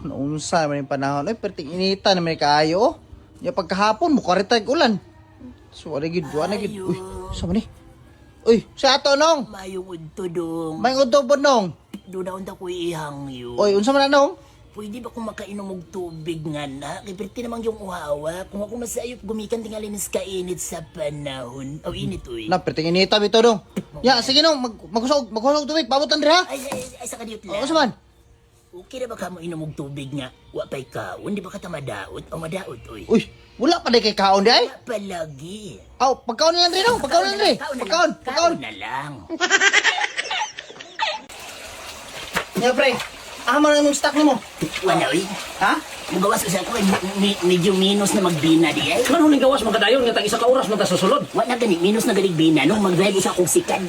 Naunsa man yung panahon. Ay, perting inita na may kaayo, oh. Yung pagkahapon, mukha rin tayong ulan. So, gid, gid. Uy, sama ni? Uy, sa ato, nong? Mayong udto dong. May udo ba, nong? Doon na ko ihang yun. Uy, unsa man na, nong? Pwede ba kung makainom og tubig nga na? Kipirti namang yung uhawa. Kung ako masayop, gumikan tingali sa kainit sa panahon. Aw, init, uy. Na, perting inita, bito, nong. Ya, sige, nong. Magkusog tubig. Pabutan rin, ha? Ay, sa kadiyot lang. Unsa man? Okay na ba ka mo inom og tubig nga? Wa pa'y kaon, di ba ka madaot? O madaot, uy. Uy, wala pa di kay kaon, di ay? Wala palagi. Aw, pagkaon na lang rin, nong. Pagkaon na lang rin. Pagkaon. Kaon na lang. Ya, pre. Ama na yung stock ni mo. Wala, uy. Ha? Mugawas kasi ako, medyo minus na magbina di ay. Kan huling gawas magkadayon nga tag isa ka oras man ta sa sulod. Wala gani, minus na galing bina nung mag-drive sa akong sikad.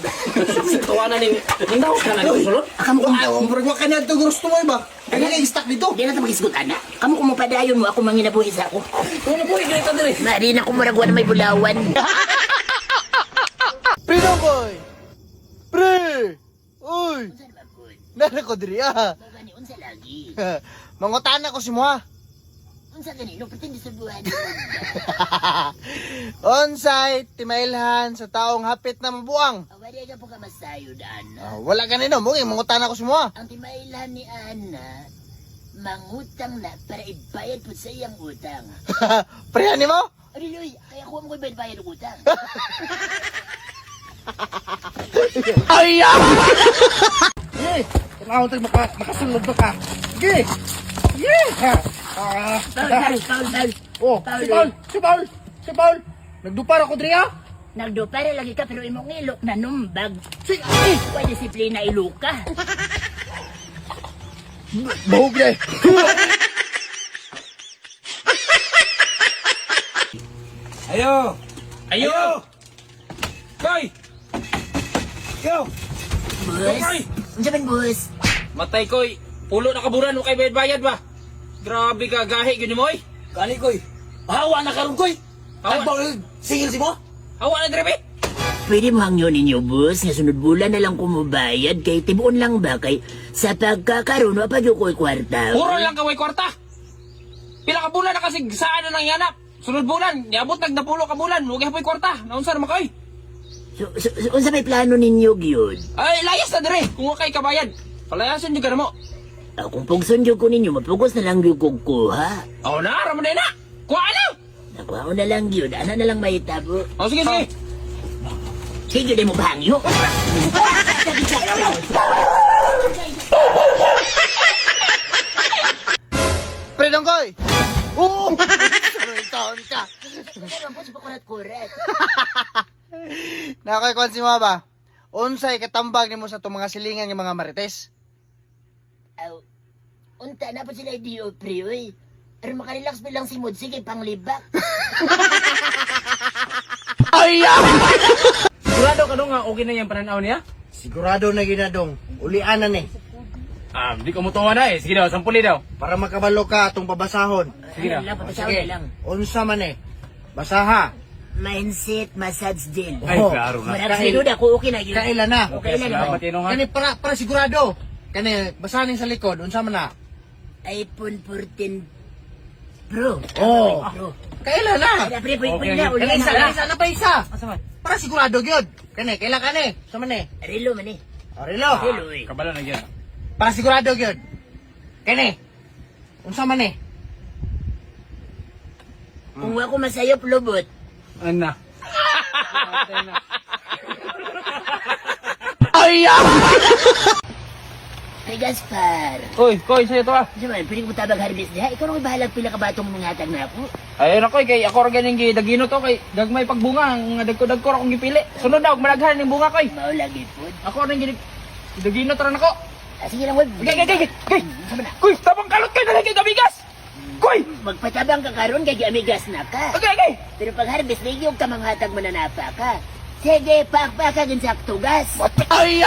Tawanan ning nindaw ka na sa sulod. Kamu kung Murag wa kanya ito gusto mo ba? Kaya kay stock dito. di na ito mag-isgot, anak. Kamu kung mapadayon mo, ako manginabuhi sa ako. Kuno po igita diri. Mari na kung maragwan na may bulawan. Pre, boy. Pre. Uy. Nana ko diri ah. Gani, unsa lagi? Mangutana ko si mo ha. Unsa gani, no, pretend sa buwan. On-site, timailhan sa taong hapit na mabuang. Awari ka po ka masayod, Ana. Wala ganino, mungkin mangutana ko si mo ha. Ang timailan ni Ana, mangutang na para ibayad po sa iyang utang. Pre, ani mo? Ariloy, kaya kuha mo ko ibayad ng utang. Ay! Eh, kailangan tayo makasunod ba ka? Sige! Yeah! Paul. Oh, si Paul! Nagdupar ako diri ha? Nagdupare lagi ka pero imong ilok na numbag. Si, Wala disiplina iluka. bahog na eh. Ayo. Ayo. Koy. Yo. Bus. Okay. Unsa man bus? Matay koy. Pulo na kaburan mo kay bayad ba? Grabe ka gahi gyud mo oy. Kali koy. Hawa na karon koy. Hawa. Hawa singil si mo. Hawa na dire. Pwede mo hangyon ninyo, bus. Nga sunod bulan na lang kumubayad kay tibuon lang ba kay sa pagkakaroon wa pa gyud ko'y kwarta. Puro lang kaway kwarta. Pila ka bulan na kasi saan na nang yanap. Sunod bulan, niabot nagdapulo ka bulan, huwag hapoy kwarta. Naunsa naman kayo? So, unsa may plano ninyo gyud? Ay, layas na dire. Kung kay kabayad. Palayasan nyo ka na mo. Kung pugson gyud ko ninyo, mapugos na lang gyud kog kuha. O na, ramon na na. Kuha na. Nakuha ko na lang gyud, ana na lang mahitabo. O sige, sige. Sige gyud mo bahangyo. Pre, dongkoy! Oo! Sorry, taon ka. Kurat. Nakakakwan si mo ba? Unsay katambag ni mo sa itong mga silingan ng mga marites? Aw. Unta na pa sila idiyo, pre, oy. Pero makarelax bilang si Mod, sige, panglibak. Sigurado ka dong nga okay na yung pananaw niya? Sigurado na ginadong. Ulianan eh. Di ko mutuwa na eh. Sige daw, sampuli daw. Para makabalo ka itong babasahon. Sige na. Lang, papasaw na lang. Unsa man eh. Basaha. Mindset massage din. Ay, Oh. klaro nga. Marami si Duda, kung okay na yun. Kailan na? Okay na naman. Salamat yun nga. Kani para sigurado. Kani basahin sa likod. Unsa man na? iPhone 14 Pro. Oh. Pro. Kailan na? Ay, pre, pre, Okay, pre, okay. uli Kani isa, na. isa na pa isa. Asa man? Para sigurado gyud. Kani kailan kani? Sa man eh. Relo man eh. Orelo. Relo eh. Kabalo na yan. Para sigurado gyud. Kani. Unsa man eh. Kung ako masayop, lubot. Ana. Hey, Gaspar. Oy, koy, sa'yo to ah. Diyan, pwede ko tabag harbis diha. Ikaw nung bahalag pila ka batong nangatag na ako. Ay, nakoy, kay ako rin ganing gidagino to, kay gagmay pagbunga, nga dagko-dagko akong gipili. Sunod na, malaghan ng bunga, koy. Maulagi po. Ako rin gidagino to rin ako. Sige lang, wag. Koy! Koy, tabang kalot kayo na kay gabigas! Koy! Magpatabang ka karon kay amigas na ka. Okay! Pero pag harbis, nagyog ka manghatag mo na napa ka. Sige, pakpakagan sa aktugas. Ay!